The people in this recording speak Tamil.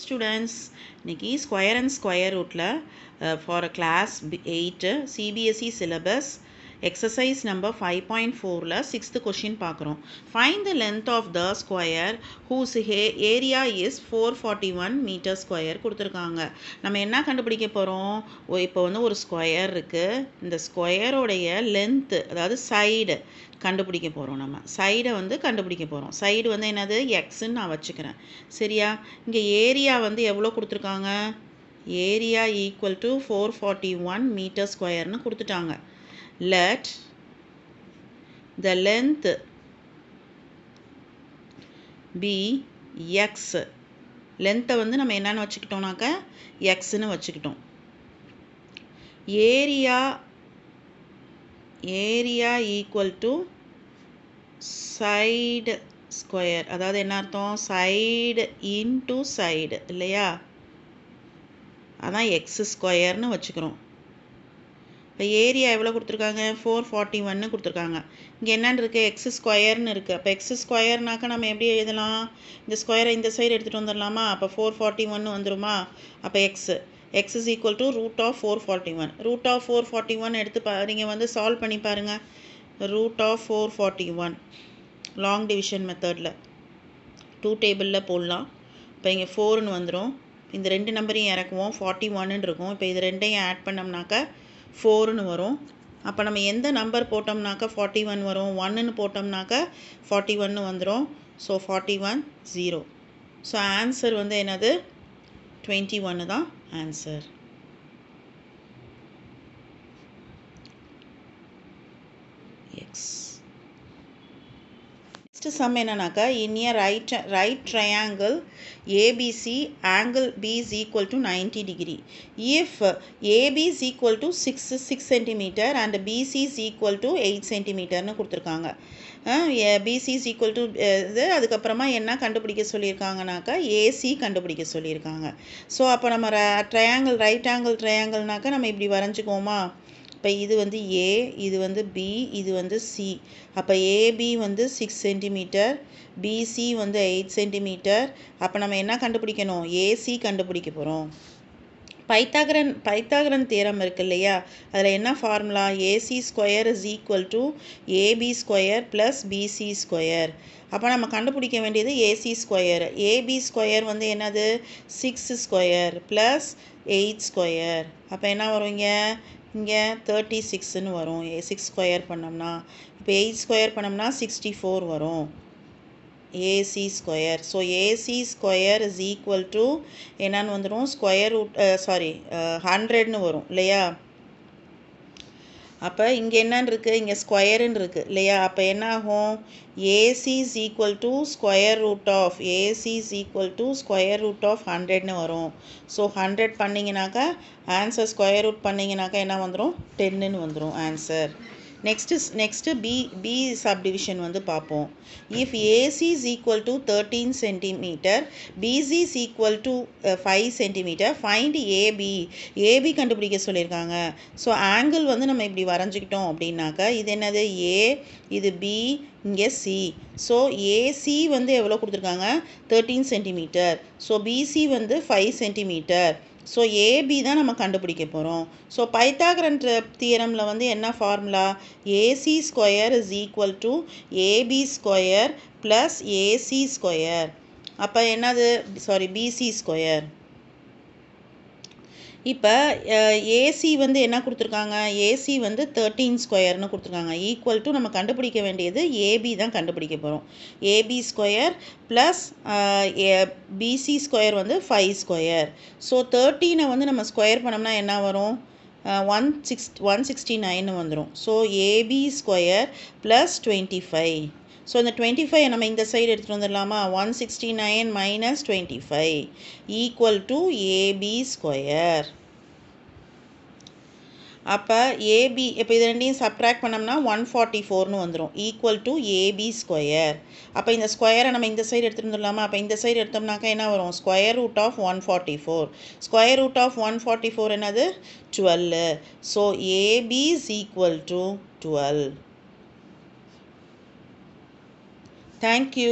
Students, இன்னைக்கு ஸ்கொயர் அண்ட் ஸ்கொயர் ரூட்டில் for class 8 CBSE syllabus exercise number 5.4ல் 6th கொஷின் பார்க்குறோம். Find the length of the square whose area is 441 metre square கொடுத்துருக்காங்க. நம்ம என்ன கண்டுபிடிக்க போகிறோம்? இப்போ ஒரு ஸ்கொயர் இருக்குது. இந்த ஸ்கொயரோடைய லென்த்து, அதாவது சைடு கண்டுபிடிக்க போகிறோம். நம்ம சைடை கண்டுபிடிக்க போகிறோம். சைடு என்னது? எக்ஸ்ன்னு நான் வச்சுக்கிறேன். சரியா? இங்கே ஏரியா எவ்வளோ கொடுத்துருக்காங்க? ஏரியா ஈக்குவல் டு 441 மீட்டர் ஸ்கொயர்னு கொடுத்துட்டாங்க. Let the length be x. லென்த்தை நம்ம என்னன்னு வச்சுக்கிட்டோம்னாக்க எக்ஸ்ன்னு வச்சுக்கிட்டோம். Area equal to side square, அதாவது என்ன அர்த்தம்? சைடு இன்டு சைடு இல்லையா? அதான் எக்ஸ் ஸ்கொயர்னு வச்சுக்கிறோம். இப்போ ஏரியா எவ்வளோ கொடுத்துருக்காங்க? 441 கொடுத்துருக்காங்க. இங்கே என்னன்னு இருக்குது? எக்ஸ் ஸ்கொயர்னு இருக்குது. அப்போ எக்ஸ் ஸ்கொயர்னாக்கா நம்ம எப்படி எழுதலாம்? இந்த ஸ்கொயரை இந்த சைடு எடுத்துகிட்டு வந்துடலாமா? அப்போ 441 வந்துடுமா? அப்போ x is equal to root of 441. Root of 441 எடுத்து நீங்கள் சால்வ் பண்ணி பாருங்கள். ரூட் ஆஃப் 441 லாங் டிவிஷன் மெத்தடில் 2 டேபிளில் போடலாம். இப்போ இங்கே 4ன்னு வந்துடும். இந்த ரெண்டு நம்பரையும் இறக்குவோம். 41 இருக்கும். இப்போ இது ரெண்டையும் ஆட் பண்ணோம்னாக்கா 4ன்னு வரும். அப்போ நம்ம எந்த நம்பர் போட்டோம்னாக்கா 41 வரும்? 1ன்னு போட்டோம்னாக்கா 41 வந்துடும். ஸோ 41 0. ஸோ ஆன்சர் என்னது? 21 தான் ஆன்சர். எக்ஸ். நெக்ஸ்ட் சம் என்னன்னாக்கா, in a right triangle ABC, angle B is equal to 90 degree. If AB is equal to 6 cm and BC is equal to 8 cm னு கொடுத்துருக்காங்க. BC is equal to இது, அதுக்கப்புறமா என்ன கண்டுபிடிக்க சொல்லியிருக்காங்கனாக்கா AC கண்டுபிடிக்க சொல்லியிருக்காங்க. ஸோ அப்போ நம்ம ரைட் ஆங்கிள் ட்ரையாங்கிள்னாக்கா நம்ம இப்படி வரைஞ்சிக்குவோமா? இப்போ இது A, இது B, இது C. அப்போ AB 6 சென்டிமீட்டர், BC 8 சென்டிமீட்டர். அப்போ நம்ம என்ன கண்டுபிடிக்கணும்? AC கண்டுபிடிக்க போகிறோம். பைத்தாகரன் தியரம் இருக்கு இல்லையா? அதில் என்ன formula? AC square is equal to AB square plus BC square. அப்போ நம்ம கண்டுபிடிக்க வேண்டியது AC ஸ்கொயர். AB ஸ்கொயர் என்னது? 6 ஸ்கொயர் ப்ளஸ் 8 ஸ்கொயர். அப்போ என்ன வரும்? இங்கே 36ன்னு வரும். 6 ஸ்கொயர் பண்ணோம்னா. இப்போ 8 ஸ்கொயர் பண்ணோம்னா 64 வரும். AC square. So AC square is equal to என்னன்னு வந்துடும்? ஸ்கொயர் ரூட் 100ன்னு வரும் இல்லையா? அப்போ இங்கே என்னன்னு இருக்குது? இங்கே ஸ்கொயருன்னு இருக்குது இல்லையா? அப்போ என்ன ஆகும்? AC is equal to square root of AC is equal to square root of 100ன்னு வரும். ஸோ 100 பண்ணிங்கனாக்கா ஆன்சர் ஸ்கொயர் ரூட் பண்ணிங்கனாக்கா என்ன வந்துடும்? 10ன்னு வந்துடும் ஆன்சர். நெக்ஸ்ட்டு பி சப்டிவிஷன் பார்ப்போம். இஃப் AC is equal to 13 centimetre, BC is equal to 5 centimetre, find AB கண்டுபிடிக்க சொல்லியிருக்காங்க. ஸோ ஆங்கிள் நம்ம இப்படி வரைஞ்சிக்கிட்டோம் அப்படின்னாக்கா இது என்னது? A, இது B, இங்கே C. ஸோ AC எவ்வளோ கொடுத்துருக்காங்க? 13 centimetre. So BC 5 centimetre. So AB தான் நம்ம கண்டுபிடிக்க போகிறோம். ஸோ பைத்தாகரன் தியரமில் என்ன formula? AC square is equal to AB square plus AC square. அப்போ என்னது? BC square. இப்போ AC என்ன கொடுத்துருக்காங்க? AC 13 ஸ்கொயர்னு கொடுத்துருக்காங்க. ஈக்குவல் டு நம்ம கண்டுபிடிக்க வேண்டியது AB தான் கண்டுபிடிக்க போகிறோம். AB square plus BC square 5 square. So 13 நம்ம ஸ்கொயர் பண்ணோம்னா என்ன வரும்? 169 வந்துடும். So AB square plus 25. So இந்த 25 நம்ம இந்த சைடு எடுத்துகிட்டு வந்துடலாமா? 169 minus 25 equal to AB square. அப்போ AB, இப்போ இது ரெண்டையும் சப்ட்ராக்ட் பண்ணோம்னா 144ன்னு வந்துடும். Equal to AB square. அப்போ இந்த ஸ்கொயரை நம்ம இந்த சைடு எடுத்துகிட்டு வந்துடலாமா? அப்போ இந்த சைடு எடுத்தோம்னாக்கா என்ன வரும்? Square root of 144. Square root of 144 என்னது? 12. So AB is equal to 12. Thank you.